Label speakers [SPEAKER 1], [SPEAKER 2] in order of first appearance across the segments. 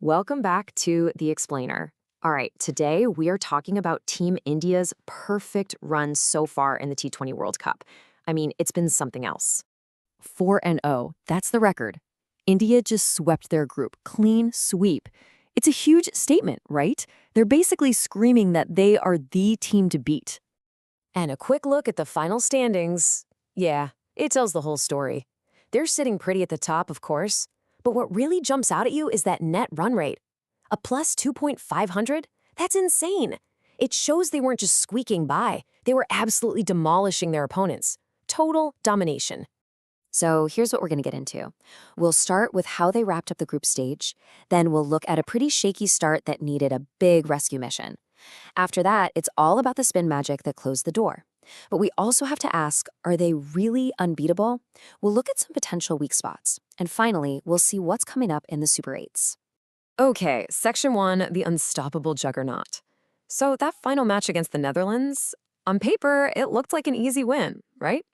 [SPEAKER 1] Welcome back to The Explainer. All right, today we are talking about Team India's perfect run so far in the T20 World Cup. I mean, it's been something else. 4-0, that's the record. India just swept their group, clean sweep. It's a huge statement, right? They're basically screaming that they are the team to beat. And a quick look at the final standings. Yeah, it tells the whole story. They're sitting pretty at the top, of course. But what really jumps out at you is that net run rate. A plus 2.500? That's insane. It shows they weren't just squeaking by. They were absolutely demolishing their opponents. Total domination. So here's what we're going to get into. We'll start with how they wrapped up the group stage. Then we'll look at a pretty shaky start that needed a big rescue mission. After that, it's all about the spin magic that closed the door. But we also have to ask, are they really unbeatable? We'll look at some potential weak spots. And finally, we'll see what's coming up in the Super 8s. Okay, Section 1, the unstoppable juggernaut. So that final match against the Netherlands, on paper, it looked like an easy win, right?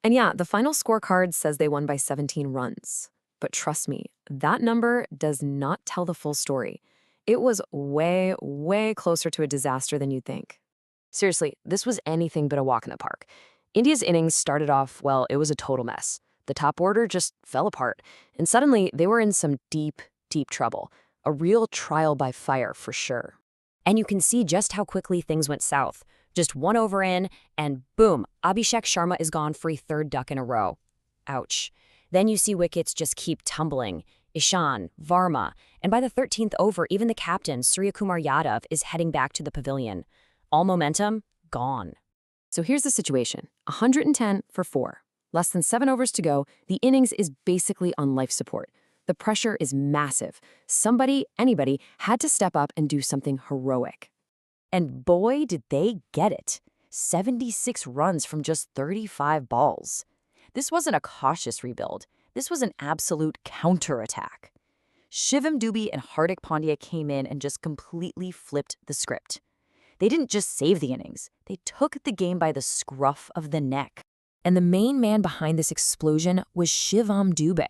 [SPEAKER 1] And yeah, the final scorecard says they won by 17 runs. But trust me, that number does not tell the full story. It was way, way closer to a disaster than you'd think. Seriously, this was anything but a walk in the park. India's innings started off, well, it was a total mess. The top order just fell apart, and suddenly they were in some deep, deep trouble. A real trial by fire, for sure. And you can see just how quickly things went south. Just one over in, and boom, Abhishek Sharma is gone for a third duck in a row. Ouch. Then you see wickets just keep tumbling. Ishan, Varma, and by the 13th over, even the captain, Suryakumar Yadav, is heading back to the pavilion. All momentum, gone. So here's the situation. 110 for 4. Less than 7 overs to go. The innings is basically on life support. The pressure is massive. Somebody, anybody, had to step up and do something heroic. And boy, did they get it. 76 runs from just 35 balls. This wasn't a cautious rebuild. This was an absolute counterattack. Shivam, Dube, and Hardik Pandya came in and just completely flipped the script. They didn't just save the innings. They took the game by the scruff of the neck. And the main man behind this explosion was Shivam Dube.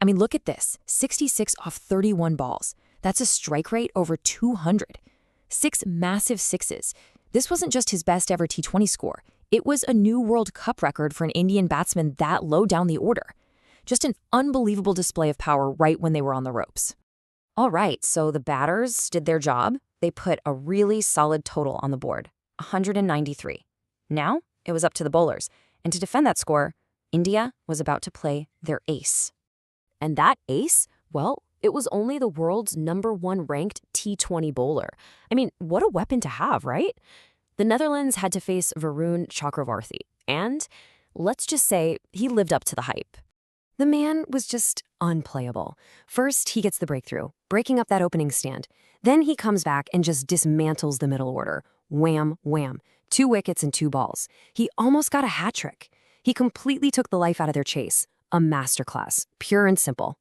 [SPEAKER 1] I mean, look at this. 66 off 31 balls. That's a strike rate over 200. 6 massive sixes. This wasn't just his best ever T20 score. It was a new World Cup record for an Indian batsman that low down the order. Just an unbelievable display of power right when they were on the ropes. All right, so the batters did their job. They put a really solid total on the board, 193. Now, it was up to the bowlers. And to defend that score, India was about to play their ace. And that ace, well, it was only the world's #1 ranked T20 bowler. I mean, what a weapon to have, right? The Netherlands had to face Varun Chakravarthy. And let's just say he lived up to the hype. The man was just unplayable. First, he gets the breakthrough, breaking up that opening stand. Then he comes back and just dismantles the middle order. Wham, wham. 2 wickets and 2 balls. He almost got a hat trick. He completely took the life out of their chase. A masterclass, pure and simple.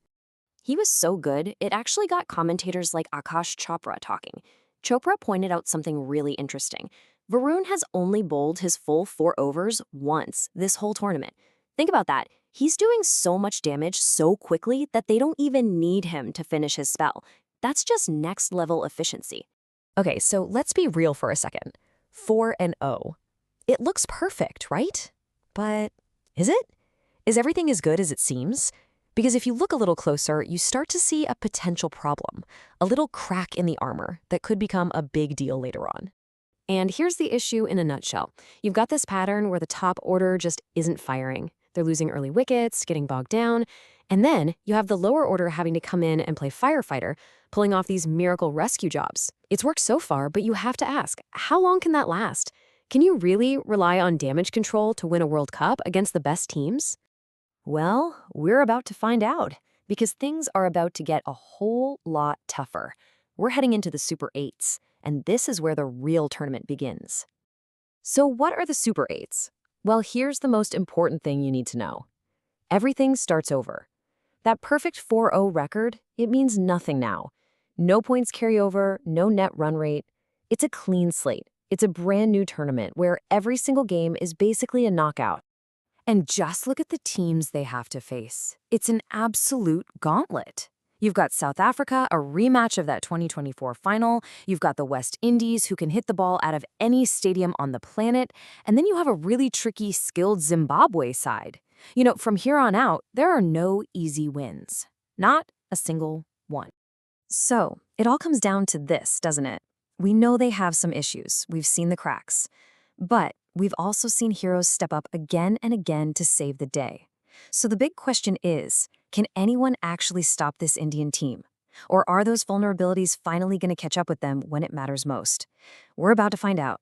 [SPEAKER 1] He was so good, it actually got commentators like Akash Chopra talking. Chopra pointed out something really interesting. Varun has only bowled his full 4 overs once this whole tournament. Think about that. He's doing so much damage so quickly that they don't even need him to finish his spell. That's just next level efficiency. Okay, so let's be real for a second. 4-0. It looks perfect, right? But is it? Is everything as good as it seems? Because if you look a little closer, you start to see a potential problem, a little crack in the armor that could become a big deal later on. And here's the issue in a nutshell. You've got this pattern where the top order just isn't firing. They're losing early wickets, getting bogged down, and then you have the lower order having to come in and play firefighter, pulling off these miracle rescue jobs. It's worked so far, but you have to ask, how long can that last? Can you really rely on damage control to win a World Cup against the best teams? Well, we're about to find out, because things are about to get a whole lot tougher. We're heading into the Super 8s, and this is where the real tournament begins. So what are the Super 8s? Well, here's the most important thing you need to know. Everything starts over. That perfect 4-0 record, it means nothing now. No points carry over, no net run rate. It's a clean slate. It's a brand new tournament where every single game is basically a knockout. And just look at the teams they have to face. It's an absolute gauntlet. You've got South Africa, a rematch of that 2024 final. You've got the West Indies, who can hit the ball out of any stadium on the planet. And then you have a really tricky, skilled Zimbabwe side. From here on out, there are no easy wins. Not a single one. So, it all comes down to this, doesn't it? We know they have some issues. We've seen the cracks. But we've also seen heroes step up again and again to save the day. So the big question is, can anyone actually stop this Indian team? Or are those vulnerabilities finally going to catch up with them when it matters most? We're about to find out.